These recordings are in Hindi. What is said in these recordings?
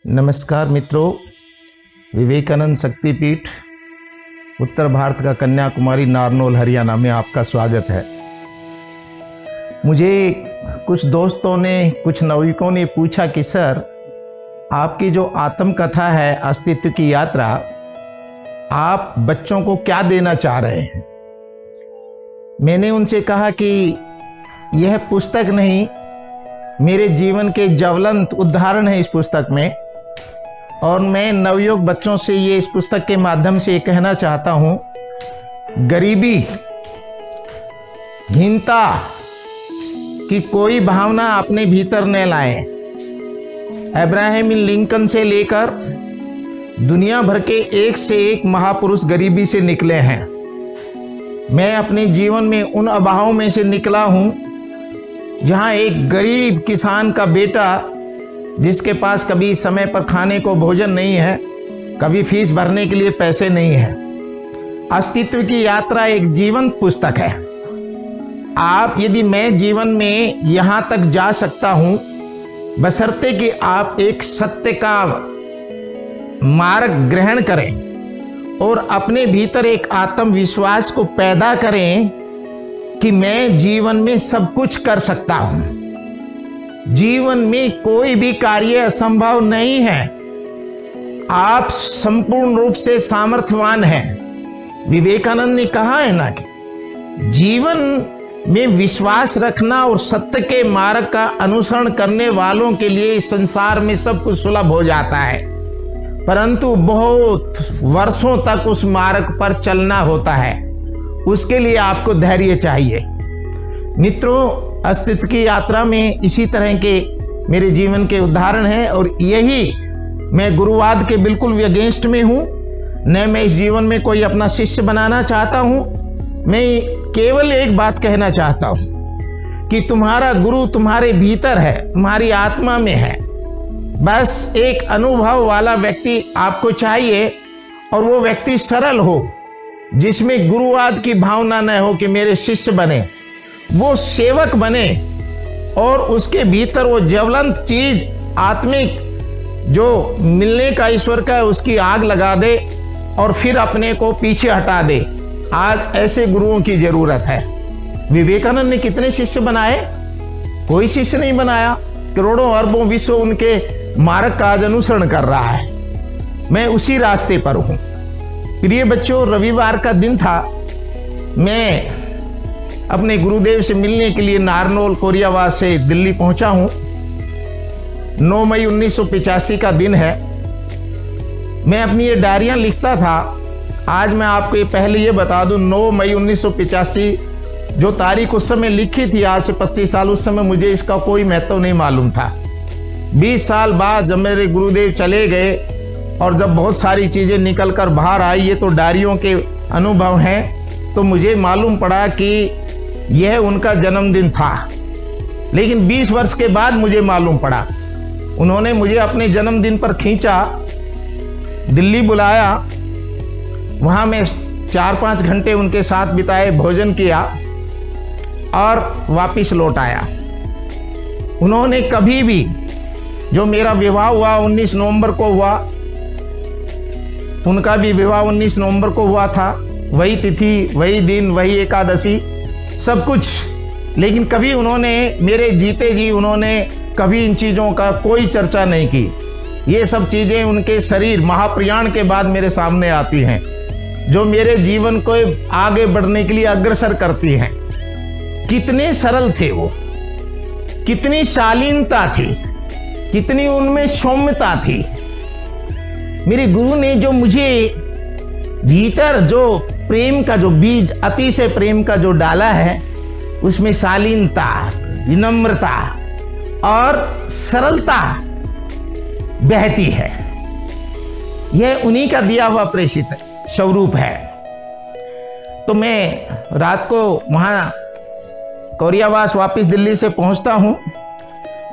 नमस्कार मित्रों, विवेकानंद शक्तिपीठ उत्तर भारत का कन्याकुमारी नारनौल हरियाणा में आपका स्वागत है। मुझे कुछ दोस्तों ने, कुछ नवयुवकों ने पूछा कि सर, आपकी जो आत्मकथा है अस्तित्व की यात्रा, आप बच्चों को क्या देना चाह रहे हैं। मैंने उनसे कहा कि यह पुस्तक नहीं, मेरे जीवन के ज्वलंत उदाहरण है इस पुस्तक में, और मैं नवयुवक बच्चों से ये इस पुस्तक के माध्यम से कहना चाहता हूँ, गरीबी, हीनता की कोई भावना अपने भीतर न लाएं। अब्राहम लिंकन से लेकर दुनिया भर के एक से एक महापुरुष गरीबी से निकले हैं। मैं अपने जीवन में उन अभावों में से निकला हूँ जहाँ एक गरीब किसान का बेटा, जिसके पास कभी समय पर खाने को भोजन नहीं है, कभी फीस भरने के लिए पैसे नहीं है। अस्तित्व की यात्रा एक जीवंत पुस्तक है। आप, यदि मैं जीवन में यहाँ तक जा सकता हूँ, बशर्ते कि आप एक सत्य का मार्ग ग्रहण करें और अपने भीतर एक आत्मविश्वास को पैदा करें कि मैं जीवन में सब कुछ कर सकता हूँ। जीवन में कोई भी कार्य असंभव नहीं है। आप संपूर्ण रूप से सामर्थ्यवान हैं। विवेकानंद ने कहा है ना कि जीवन में विश्वास रखना और सत्य के मार्ग का अनुसरण करने वालों के लिए इस संसार में सब कुछ सुलभ हो जाता है, परंतु बहुत वर्षों तक उस मार्ग पर चलना होता है। उसके लिए आपको धैर्य चाहिए। मित्रों, अस्तित्व की यात्रा में इसी तरह के मेरे जीवन के उदाहरण हैं, और यही, मैं गुरुवाद के बिल्कुल अगेंस्ट में हूँ। न मैं इस जीवन में कोई अपना शिष्य बनाना चाहता हूँ। मैं केवल एक बात कहना चाहता हूँ कि तुम्हारा गुरु तुम्हारे भीतर है, तुम्हारी आत्मा में है। बस एक अनुभव वाला व्यक्ति आपको चाहिए, और वो व्यक्ति सरल हो, जिसमें गुरुवाद की भावना न हो कि मेरे शिष्य बने। वो सेवक बने और उसके भीतर वो ज्वलंत चीज, आत्मिक जो मिलने का ईश्वर का है, उसकी आग लगा दे और फिर अपने को पीछे हटा दे। आज ऐसे गुरुओं की जरूरत है। विवेकानंद ने कितने शिष्य बनाए? कोई शिष्य नहीं बनाया। करोड़ों अरबों विश्व उनके मार्ग का आज अनुसरण कर रहा है। मैं उसी रास्ते पर हूं। प्रिय बच्चों, रविवार का दिन था। मैं अपने गुरुदेव से मिलने के लिए नारनौल कोरियावास से दिल्ली पहुंचा हूं। 9 मई 1985 का दिन है। मैं अपनी ये डायरियां लिखता था। आज मैं आपको ये पहले ये बता दूं, 9 मई 1985 जो तारीख उस समय लिखी थी, आज से 25 साल, उस समय मुझे इसका कोई महत्व नहीं मालूम था। 20 साल बाद जब मेरे गुरुदेव चले गए और जब बहुत सारी चीज़ें निकल कर बाहर आई, ये तो डायरियों के अनुभव हैं, तो मुझे मालूम पड़ा कि यह उनका जन्मदिन था। लेकिन 20 वर्ष के बाद मुझे मालूम पड़ा। उन्होंने मुझे अपने जन्मदिन पर खींचा, दिल्ली बुलाया। वहाँ मैं 4-5 घंटे उनके साथ बिताए, भोजन किया और वापिस लौट आया। उन्होंने कभी भी, जो मेरा विवाह हुआ 19 नवंबर को हुआ, उनका भी विवाह 19 नवंबर को हुआ था। वही तिथि, वही दिन, वही एकादशी, सब कुछ। लेकिन कभी उन्होंने, मेरे जीते जी उन्होंने कभी इन चीज़ों का कोई चर्चा नहीं की। ये सब चीज़ें उनके शरीर महाप्रयाण के बाद मेरे सामने आती हैं, जो मेरे जीवन को आगे बढ़ने के लिए अग्रसर करती हैं। कितने सरल थे वो, कितनी शालीनता थी, कितनी उनमें सौम्यता थी। मेरे गुरु ने जो मुझे भीतर जो प्रेम का जो बीज, अति से प्रेम का जो डाला है, उसमें शालीनता, विनम्रता और सरलता बहती है। यह उन्हीं का दिया हुआ प्रेषित स्वरूप है। तो मैं रात को वहाँ कोरियावास वापस दिल्ली से पहुँचता हूँ।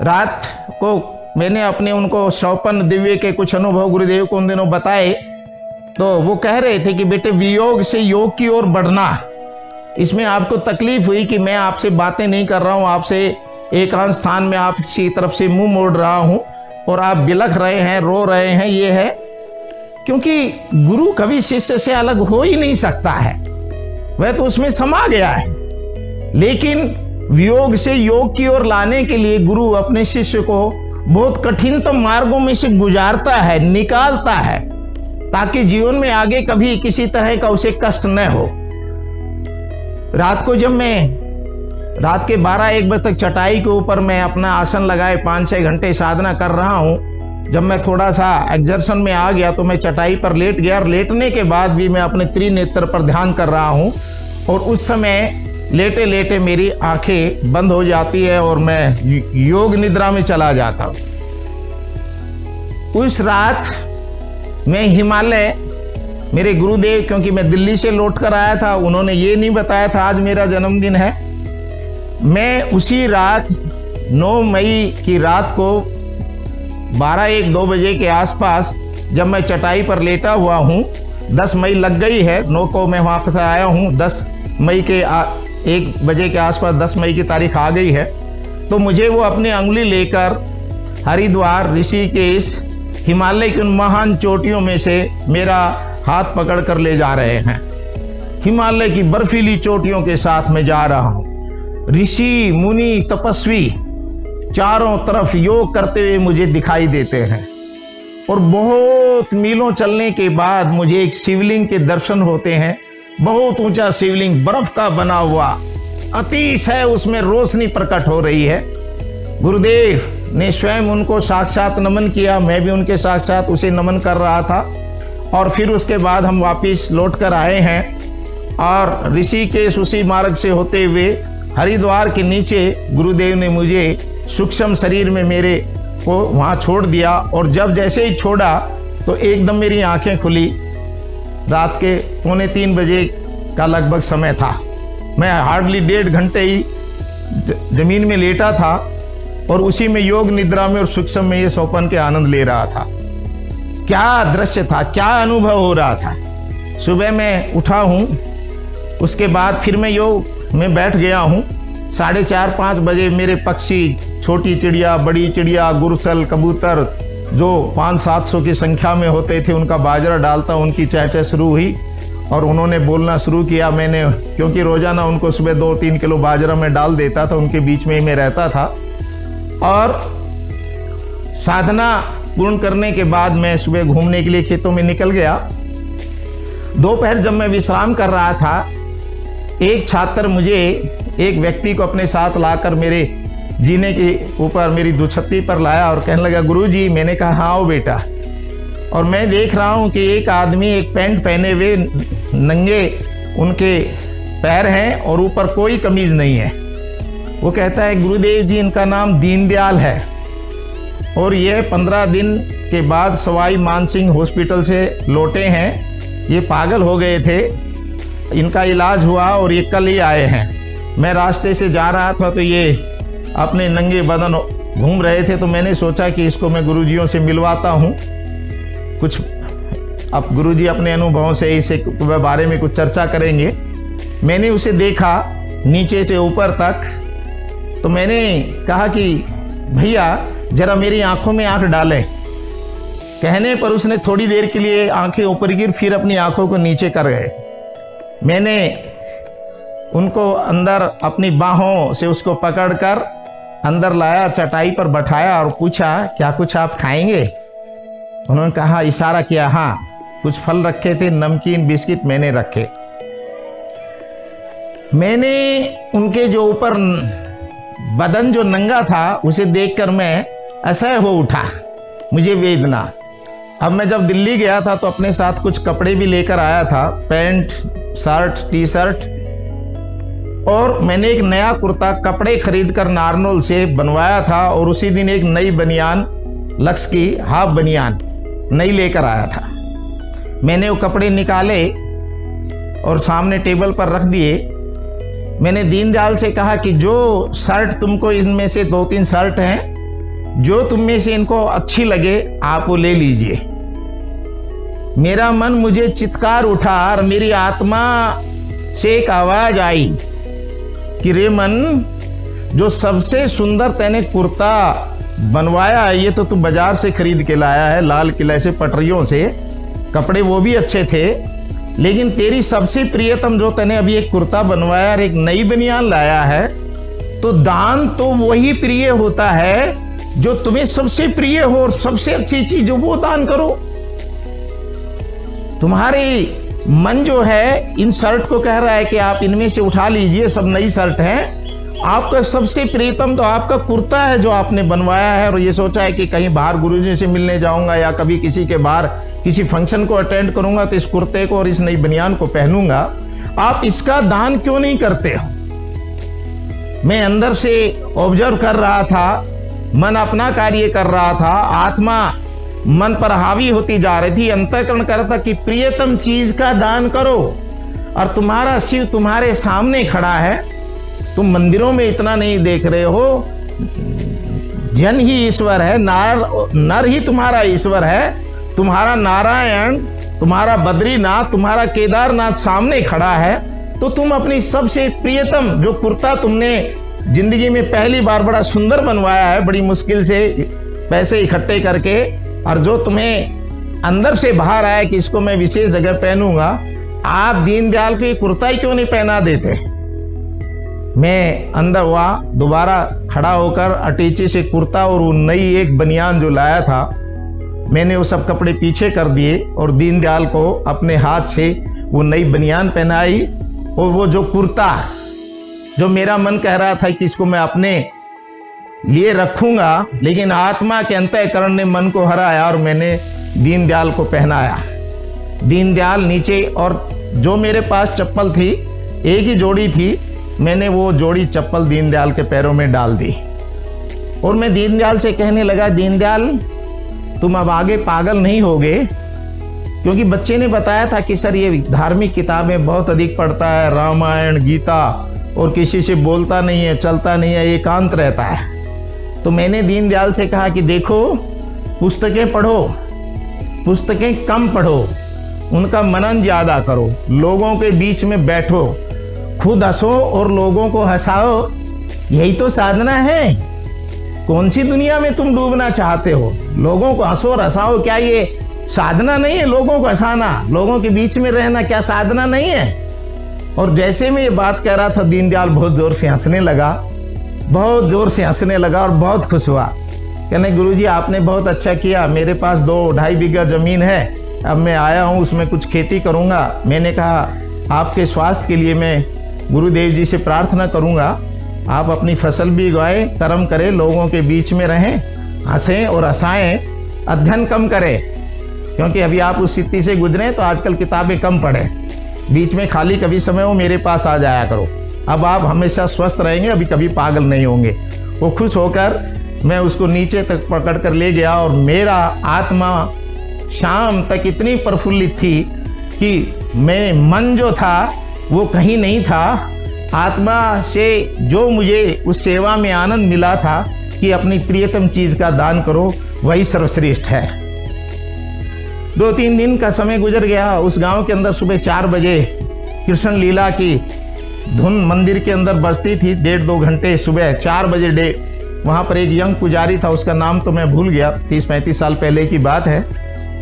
रात को मैंने अपने उनको 54 दिव्य के कुछ अनुभव गुरुदेव को उन दिनों बताए। तो वो कह रहे थे कि बेटे, वियोग से योग की ओर बढ़ना, इसमें आपको तकलीफ हुई कि मैं आपसे बातें नहीं कर रहा हूँ, आपसे एकांत स्थान में आपकी तरफ से मुंह मोड़ रहा हूं और आप बिलख रहे हैं, रो रहे हैं, ये है क्योंकि गुरु कभी शिष्य से अलग हो ही नहीं सकता है, वह तो उसमें समा गया है। लेकिन वियोग से योग की ओर लाने के लिए गुरु अपने शिष्य को बहुत कठिनतम मार्गों में से गुजारता है, निकालता है, ताकि जीवन में आगे कभी किसी तरह का उसे कष्ट न हो। रात को जब मैं रात के 12-1 बजे तक चटाई के ऊपर मैं अपना आसन लगाए 5-6 घंटे साधना कर रहा हूं, जब मैं थोड़ा सा एग्जर्शन में आ गया तो मैं चटाई पर लेट गया और लेटने के बाद भी मैं अपने त्रिनेत्र पर ध्यान कर रहा हूं और उस समय लेटे लेटे मेरी आंखें बंद हो जाती है और मैं योग निद्रा में चला जाता हूं। उस रात मैं हिमालय, मेरे गुरुदेव, क्योंकि मैं दिल्ली से लौट कर आया था, उन्होंने ये नहीं बताया था आज मेरा जन्मदिन है। मैं उसी रात 9 मई की रात को 12-1-2 बजे के आसपास जब मैं चटाई पर लेटा हुआ हूँ, 10 मई लग गई है, 9 को मैं वहाँ से आया हूँ, 10 मई के 1 बजे के आसपास 10 मई की तारीख आ गई है, तो मुझे वो अपनी अंगुली लेकर हरिद्वार, ऋषिकेश, हिमालय की उन महान चोटियों में से मेरा हाथ पकड़ कर ले जा रहे हैं। हिमालय की बर्फीली चोटियों के साथ मैं जा रहा हूँ। ऋषि मुनि तपस्वी चारों तरफ योग करते हुए मुझे दिखाई देते हैं और बहुत मीलों चलने के बाद मुझे एक शिवलिंग के दर्शन होते हैं। बहुत ऊंचा शिवलिंग, बर्फ का बना हुआ, अतिशय उसमें रोशनी प्रकट हो रही है। गुरुदेव ने स्वयं उनको साक्षात नमन किया, मैं भी उनके साथ साथ उसे नमन कर रहा था। और फिर उसके बाद हम वापिस लौट कर आए हैं और ऋषिकेश उसी मार्ग से होते हुए हरिद्वार के नीचे गुरुदेव ने मुझे सूक्ष्म शरीर में मेरे को वहाँ छोड़ दिया। और जब जैसे ही छोड़ा तो एकदम मेरी आंखें खुली। रात के 2:45 बजे का लगभग समय था। मैं हार्डली 1.5 घंटे ही जमीन में लेटा था और उसी में योग निद्रा में और सूक्ष्म में ये सोपन के आनंद ले रहा था। क्या दृश्य था, क्या अनुभव हो रहा था। सुबह मैं उठा हूँ, उसके बाद फिर मैं योग में बैठ गया हूँ। 4:30-5 बजे मेरे पक्षी, छोटी चिड़िया, बड़ी चिड़िया, गुरसल, कबूतर जो 500-700 की संख्या में होते थे, उनका बाजरा डालता, उनकी चहचह शुरू हुई और उन्होंने बोलना शुरू किया। मैंने, क्योंकि रोजाना उनको सुबह 2-3 किलो बाजरा में डाल देता था, उनके बीच में ही मैं रहता था। और साधना पूर्ण करने के बाद मैं सुबह घूमने के लिए खेतों में निकल गया। दोपहर जब मैं विश्राम कर रहा था, एक छात्र मुझे एक व्यक्ति को अपने साथ लाकर मेरे जीने के ऊपर मेरी दुछत्ती पर लाया और कहने लगा, गुरुजी। मैंने कहा, हाँ आओ बेटा। और मैं देख रहा हूँ कि एक आदमी एक पैंट पहने हुए, नंगे उनके पैर हैं और ऊपर कोई कमीज नहीं है। वो कहता है, गुरुदेव जी, इनका नाम दीनदयाल है और ये 15 दिन के बाद सवाई मानसिंह हॉस्पिटल से लौटे हैं। ये पागल हो गए थे, इनका इलाज हुआ और ये कल ही आए हैं। मैं रास्ते से जा रहा था तो ये अपने नंगे बदन घूम रहे थे, तो मैंने सोचा कि इसको मैं गुरुजियों से मिलवाता हूँ कुछ। अब गुरुजी अपने अनुभवों से इसे बारे में कुछ चर्चा करेंगे। मैंने उसे देखा नीचे से ऊपर तक, तो मैंने कहा कि भैया जरा मेरी आंखों में आंख डाले। कहने पर उसने थोड़ी देर के लिए आंखें ऊपर गिर, फिर अपनी आंखों को नीचे कर गए। मैंने उनको अंदर अपनी बाहों से उसको पकड़कर अंदर लाया, चटाई पर बैठाया और पूछा, क्या कुछ आप खाएंगे? उन्होंने कहा, इशारा किया, हाँ। कुछ फल रखे थे, नमकीन, बिस्किट मैंने रखे। मैंने उनके जो ऊपर बदन जो नंगा था उसे देखकर मैं असह्य हो उठा, मुझे वेदना। अब मैं जब दिल्ली गया था तो अपने साथ कुछ कपड़े भी लेकर आया था, पैंट, शर्ट, टी शर्ट, और मैंने एक नया कुर्ता कपड़े खरीदकर नारनौल से बनवाया था और उसी दिन एक नई बनियान, लक्स की हाफ बनियान नई लेकर आया था। मैंने वो कपड़े निकाले और सामने टेबल पर रख दिए। मैंने दीनदयाल से कहा कि जो शर्ट तुमको, इनमें से 2-3 शर्ट हैं, जो तुम में से इनको अच्छी लगे आप वो ले लीजिए। मेरा मन, मुझे चित्कार उठा और मेरी आत्मा से एक आवाज आई कि रे मन, जो सबसे सुंदर तैने कुर्ता बनवाया है, ये तो तू बाजार से खरीद के लाया है, लाल किले से, पटरियों से। कपड़े वो भी अच्छे थे, लेकिन तेरी सबसे प्रियतम जो तैने अभी एक कुर्ता बनवाया और एक नई बनियान लाया है, तो दान तो वही प्रिय होता है जो तुम्हें सबसे प्रिय हो, और सबसे अच्छी चीज जो वो दान करो। तुम्हारे मन जो है इन शर्ट को कह रहा है कि आप इनमें से उठा लीजिए, सब नई शर्ट है। आपका सबसे प्रियतम तो आपका कुर्ता है जो आपने बनवाया है, और ये सोचा है कि कहीं बाहर गुरुजी से मिलने जाऊंगा या कभी किसी के बाहर किसी फंक्शन को अटेंड करूंगा तो इस कुर्ते को और इस नई बनियान को पहनूंगा। आप इसका दान क्यों नहीं करते हो? मैं अंदर से ऑब्जर्व कर रहा था, मन अपना कार्य कर रहा था, आत्मा मन पर हावी होती जा रही थी, अंतःकरण कर रहा था कि प्रियतम चीज का दान करो। और तुम्हारा शिव तुम्हारे सामने खड़ा है, तुम मंदिरों में इतना नहीं देख रहे हो। जन ही ईश्वर है, नर ही तुम्हारा ईश्वर है। तुम्हारा नारायण, तुम्हारा बद्रीनाथ, तुम्हारा केदारनाथ सामने खड़ा है, तो तुम अपनी सबसे प्रियतम जो कुर्ता तुमने जिंदगी में पहली बार बड़ा सुंदर बनवाया है, बड़ी मुश्किल से पैसे इकट्ठे करके, और जो तुम्हें अंदर से बाहर आया कि इसको मैं विशेष जगह पहनूंगा, आप दीनदयाल को ये कुर्ता ही क्यों नहीं पहना देते? मैं अंदर हुआ, दोबारा खड़ा होकर अटैची से कुर्ता और वो नई एक बनियान जो लाया था, मैंने वो सब कपड़े पीछे कर दिए और दीनदयाल को अपने हाथ से वो नई बनियान पहनाई। और वो जो कुर्ता जो मेरा मन कह रहा था कि इसको मैं अपने लिए रखूंगा, लेकिन आत्मा के अंतःकरण ने मन को हराया और मैंने दीनदयाल को पहनाया। दीनदयाल नीचे, और जो मेरे पास चप्पल थी, एक ही जोड़ी थी, मैंने वो जोड़ी चप्पल दीनदयाल के पैरों में डाल दी। और मैं दीनदयाल से कहने लगा, दीनदयाल तुम अब आगे पागल नहीं होगे, क्योंकि बच्चे ने बताया था कि सर ये धार्मिक किताबें बहुत अधिक पढ़ता है, रामायण, गीता, और किसी से बोलता नहीं है, चलता नहीं है, एकांत रहता है। तो मैंने दीनदयाल से कहा कि देखो, पुस्तकें पढ़ो, पुस्तकें कम पढ़ो, उनका मनन ज्यादा करो, लोगों के बीच में बैठो, खुद हंसो और लोगों को हंसाओ, यही तो साधना है। कौन सी दुनिया में तुम डूबना चाहते हो? लोगों को हंसो और हंसाओ, क्या ये साधना नहीं है? लोगों को हंसाना, लोगों के बीच में रहना क्या साधना नहीं है? और जैसे मैं ये बात कह रहा था, दीनदयाल बहुत जोर से हंसने लगा, बहुत जोर से हंसने लगा और बहुत खुश हुआ। कहने, गुरुजी आपने बहुत अच्छा किया, मेरे पास 2-2.5 बीघा जमीन है, अब मैं आया हूँ उसमें कुछ खेती करूँगा। मैंने कहा आपके स्वास्थ्य के लिए मैं गुरुदेव जी से प्रार्थना करूँगा, आप अपनी फसल भी उगाएं, कर्म करें, लोगों के बीच में रहें, हंसें और हंसाएं, अध्ययन कम करें, क्योंकि अभी आप उस स्थिति से गुजरे तो आजकल किताबें कम पढ़ें, बीच में खाली कभी समय हो मेरे पास आ जाया करो, अब आप हमेशा स्वस्थ रहेंगे, अभी कभी पागल नहीं होंगे। वो खुश होकर मैं उसको नीचे तक पकड़ कर ले गया, और मेरा आत्मा शाम तक इतनी प्रफुल्लित थी कि मैं मन जो था वो कहीं नहीं था। आत्मा से जो मुझे उस सेवा में आनंद मिला था कि अपनी प्रियतम चीज का दान करो, वही सर्वश्रेष्ठ है। 2-3 दिन का समय गुजर गया। उस गांव के अंदर सुबह 4 बजे कृष्ण लीला की धुन मंदिर के अंदर बजती थी, 1.5-2 घंटे सुबह 4 बजे वहाँ पर एक यंग पुजारी था, उसका नाम तो मैं भूल गया, 30-35 साल पहले की बात है।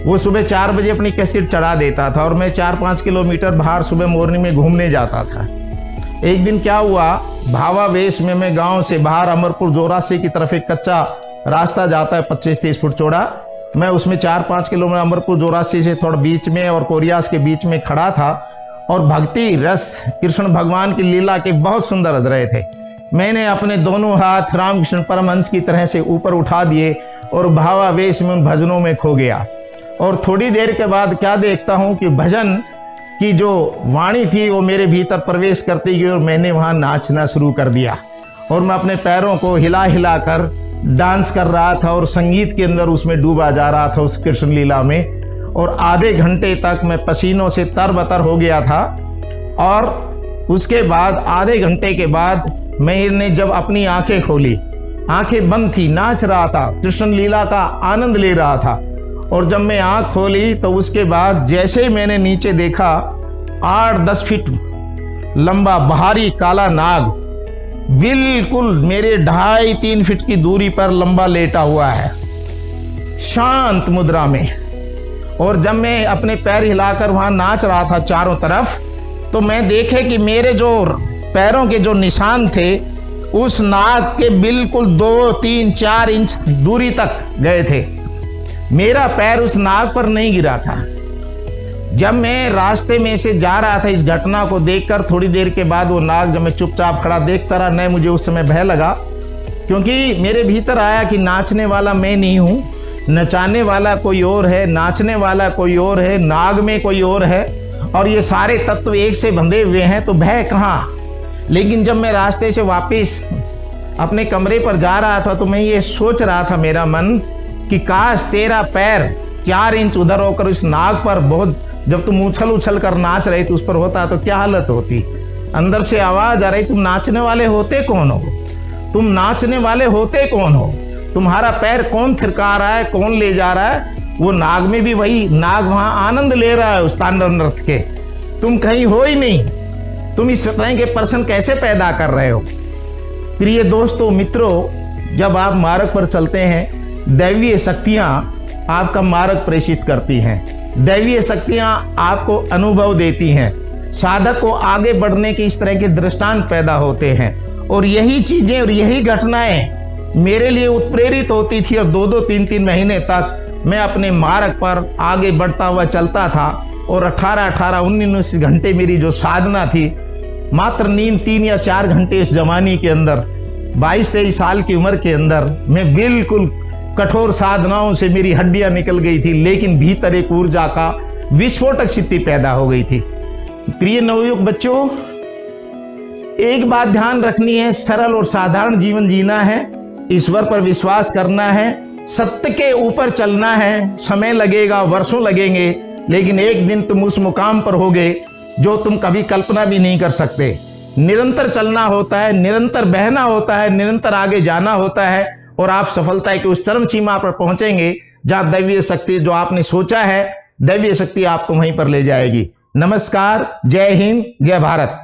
वो सुबह 4 बजे अपनी कैसेट चढ़ा देता था और मैं 4-5 किलोमीटर बाहर सुबह मॉर्निंग में घूमने जाता था। एक दिन क्या हुआ, भावावेश में मैं गांव से बाहर अमरपुर जोरासी की तरफ एक कच्चा रास्ता जाता है 25-30 फुट चौड़ा, मैं उसमें 4-5 किलोमीटर अमरपुर जोरासी से थोड़ा बीच में और कोरियास के बीच में खड़ा था, और भक्ति रस कृष्ण भगवान की लीला के बहुत सुंदर रच रहे थे। मैंने अपने दोनों हाथ रामकृष्ण परमहंस की तरह से ऊपर उठा दिए और भावावेश में उन भजनों में खो गया। और थोड़ी देर के बाद क्या देखता हूं कि भजन की जो वाणी थी वो मेरे भीतर प्रवेश करती गई और मैंने वहां नाचना शुरू कर दिया, और मैं अपने पैरों को हिला हिला कर डांस कर रहा था और संगीत के अंदर उसमें डूबा जा रहा था उस कृष्ण लीला में। और आधे घंटे तक मैं पसीनों से तरबतर हो गया था। और उसके बाद आधे घंटे के बाद मैंने जब अपनी आंखें खोली, आंखें बंद थी, नाच रहा था, कृष्ण लीला का आनंद ले रहा था। और जब मैं आंख खोली तो उसके बाद जैसे ही मैंने नीचे देखा, 8-10 फीट लंबा भारी काला नाग बिल्कुल मेरे 2.5-3 फीट की दूरी पर लंबा लेटा हुआ है, शांत मुद्रा में। और जब मैं अपने पैर हिलाकर वहां नाच रहा था चारों तरफ, तो मैं देखे कि मेरे जो पैरों के जो निशान थे उस नाग के बिल्कुल 2, 3, 4 इंच दूरी तक गए थे। मेरा पैर उस नाग पर नहीं गिरा था। जब मैं रास्ते में से जा रहा था इस घटना को देखकर, थोड़ी देर के बाद वो नाग जब मैं चुपचाप खड़ा देखता रहा, नहीं मुझे उस समय भय लगा, क्योंकि मेरे भीतर आया कि नाचने वाला मैं नहीं हूँ, नचाने वाला कोई और है, नाचने वाला कोई और है, नाग में कोई और है, और ये सारे तत्व एक से बंधे हुए हैं, तो भय कहाँ। लेकिन जब मैं रास्ते से वापस अपने कमरे पर जा रहा था तो मैं ये सोच रहा था मेरा मन कि काश तेरा पैर 4 इंच उधर होकर उस नाग पर, बहुत जब तुम उछल उछल कर नाच रहे थे उस पर होता तो क्या हालत होती। अंदर से आवाज आ रही, तुम नाचने वाले होते कौन हो, तुम नाचने वाले होते कौन हो, तुम्हारा पैर कौन थिरका रहा है, कौन ले जा रहा है। वो नाग में भी वही नाग वहां आनंद ले रहा है उस तांडव नृत्य के, तुम कहीं हो ही नहीं। तुम इस तरह के पर्सन कैसे पैदा कर रहे हो। प्रिय दोस्तों मित्रों, जब आप मार्ग पर चलते हैं, दैवीय शक्तियां आपका मार्ग प्रेषित करती हैं, दैवीय शक्तियां आपको अनुभव देती हैं, साधक को आगे बढ़ने के इस तरह के दृष्टांत पैदा होते हैं। और यही चीजें और यही घटनाएं मेरे लिए उत्प्रेरित होती थी, और 2-2, 3-3 महीने तक मैं अपने मार्ग पर आगे बढ़ता हुआ चलता था। और 18-18, 19-19 घंटे मेरी जो साधना थी, मात्र नींद 3 या 4 घंटे इस जवानी के अंदर, 22-23 साल की उम्र के अंदर मैं बिल्कुल कठोर साधनाओं से मेरी हड्डियां निकल गई थी, लेकिन भीतर एक ऊर्जा का विस्फोटक शक्ति पैदा हो गई थी। प्रिय नवयुवक बच्चों, एक बात ध्यान रखनी है, सरल और साधारण जीवन जीना है, ईश्वर पर विश्वास करना है, सत्य के ऊपर चलना है। समय लगेगा, वर्षों लगेंगे, लेकिन एक दिन तुम उस मुकाम पर होगे जो तुम कभी कल्पना भी नहीं कर सकते। निरंतर चलना होता है, निरंतर बहना होता है, निरंतर आगे जाना होता है, और आप सफलता की उस चरम सीमा पर पहुंचेंगे जहां दैवीय शक्ति, जो आपने सोचा है, दैवीय शक्ति आपको वहीं पर ले जाएगी। नमस्कार, जय हिंद, जय भारत।